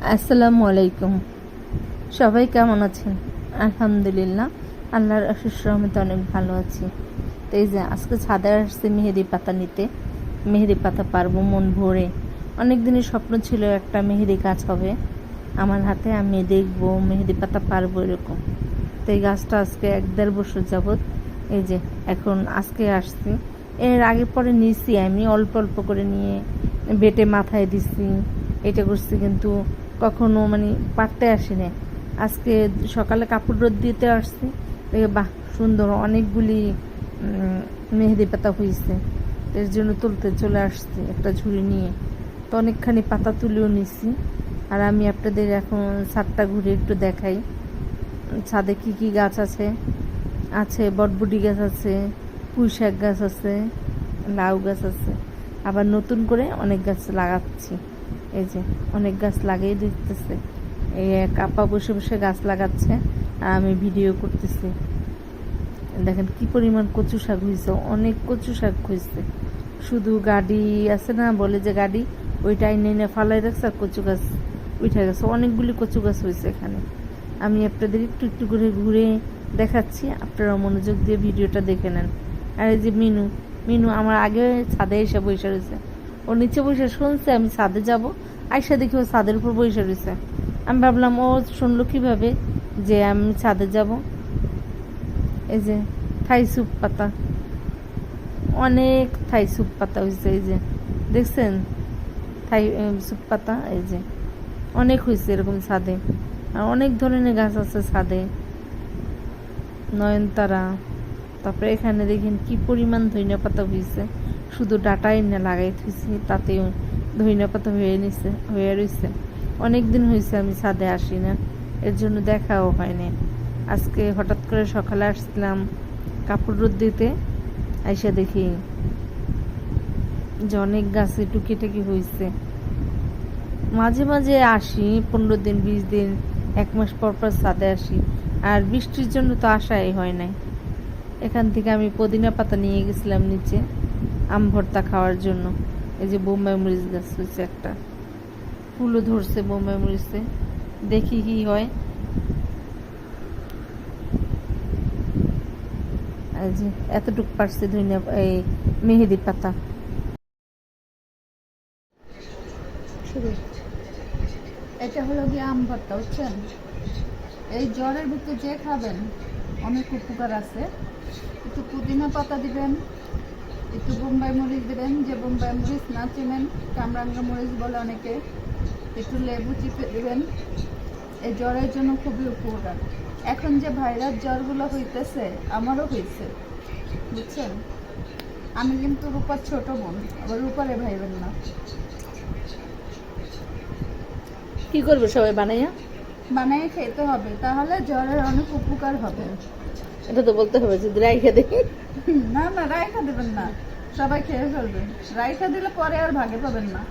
আসসালামু আলাইকুম। সবাই কেমন আছেন? আলহামদুলিল্লাহ, আল্লাহর অশেষ রহমতে অনেক ভালো আছি। তো এই যে আজকে ছাদে আসছি মেহেদি পাতা নিতে। মেহেদি পাতা পারবো মন ভরে। অনেক দিনের স্বপ্ন ছিল একটা মেহেদি গাছ হবে আমার হাতে, আমি দেখবো মেহেদি পাতা পারবো এরকম। তো এই গাছটা আজকে 1-1.5 বছর যাবৎ এই যে এখন আজকে আসছি। এর আগে পরে নিয়েছি আমি অল্প অল্প করে নিয়ে বেটে মাথায় দিছি, এটা করছি, কিন্তু কখনো মানে পারতে আসি না। আজকে সকালে কাপড় রোদ দিতে আসছি, দেখে বাহ সুন্দর অনেকগুলি মেহেদি পাতা হয়েছে। এর জন্য তুলতে চলে আসছি একটা ঝুড়ি নিয়ে। তো অনেকখানি পাতা তুলেও নিছি। আর আমি আপনাদের এখন ছাদটা ঘুরে একটু দেখাই ছাদে কি কি গাছ আছে। আছে বটবুটি গাছ আছে, পুঁই শাক গাছ আছে, লাউ গাছ আছে, আবার নতুন করে অনেক গাছ লাগাচ্ছি। এই যে অনেক গাছ লাগিয়ে দিতেছে, এই এক আপা বসে বসে গাছ লাগাচ্ছে আর আমি ভিডিও করতেছি। দেখেন কি পরিমাণ কচু শাক হয়েছে, অনেক কচু শাক হয়েছে। শুধু গাড়ি আছে না, বলে যে গাড়ি, ওইটাই নিয়ে ফালাই রাখছে আর কচু গাছ উঠে গেছে। অনেকগুলি কচু গাছ হয়েছে এখানে। আমি আপনাদের একটু একটু করে ঘুরে দেখাচ্ছি, আপনারা মনোযোগ দিয়ে ভিডিওটা দেখে নেন। আর এই যে মিনু, মিনু আমার আগে ছাদে এসে বসে রয়েছে। ও নিচে বসে শুনছে আমি ছাদে যাব, আইসা দেখি ও ছাদের উপর বসে রয়েছে। আমি ভাবলাম ও শুনলো কিভাবে যে আমি ছাদে যাব। এই যে থাই স্যুপ পাতা, অনেক থাই স্যুপ পাতা হয়েছে। এই যে দেখছেন থাই স্যুপ পাতা, এই যে অনেক হয়েছে এরকম ছাদে। আর অনেক ধরনের গাছ আছে ছাদে, নয়নতারা। তারপরে এখানে দেখেন কি পরিমাণ ধনিয়া পাতা হয়েছে, শুধু ডাটাই না লাগাই থুইছি, তাতেও ধনিয়া পাতা হয়ে রয়েছে। অনেক দিন হয়েছে আমি ছাদে আসি না, এর জন্য দেখাও হয়নি। আজকে হঠাৎ করে সকালে আসছিলাম কাপড় রোদ দিতে, আইসা দেখি যে অনেক গাছে টুকিটাকি হয়েছে। মাঝে মাঝে আসি 15 দিন 20 দিন 1 মাস পর পর ছাদে আসি, আর বৃষ্টির জন্য তো আসাই হয় নাই। এখান থেকে আমি পুদিনা পাতা নিয়ে গেছিলাম নিচে আম ভর্তা খাওয়ার জন্য। এই যে বোম্বাই মরিচ গাছ হয়েছে একটা, ফুলও ধরছে বোম্বাই মরিচে, দেখি কি হয়। এই যে এতটুকু পারছে ধনিয়া এই মেহেদি পাতা। এটা হলো গিয়ে আম ভর্তা, বুঝছেন? এই জ্বরের ভিতরে যে খাবেন অনেক উপকার আছে। একটু পুদিনা পাতা দিবেন, একটু বোম্বাই মরিচ দিবেন, যে বোম্বাই মরিচ না চেনেন কামরাঙ্গা মরিচ বলে অনেকে। একটু লেবু চিপে দিবেন, এই জ্বরের জন্য খুবই উপকার। এখন যে ভাইরাস জ্বরগুলো হইতেছে, আমারও হয়েছে, বুঝছেন? আমি কিন্তু রূপার ছোট বোন, আবার রূপারে ভাইবেন না। কি করবে সবাই বানাইয়া? বানিয়ে খেতে হবে, তাহলে জ্বরের অনেক উপকার হবে। এটা তো বলতে হবে যদি রাইখে দেখি। না না, রাইখা দেবেন না, সবাই খেয়ে ফেলবেন। রাইখা দিলে পরে আর ভাগে পাবেন না।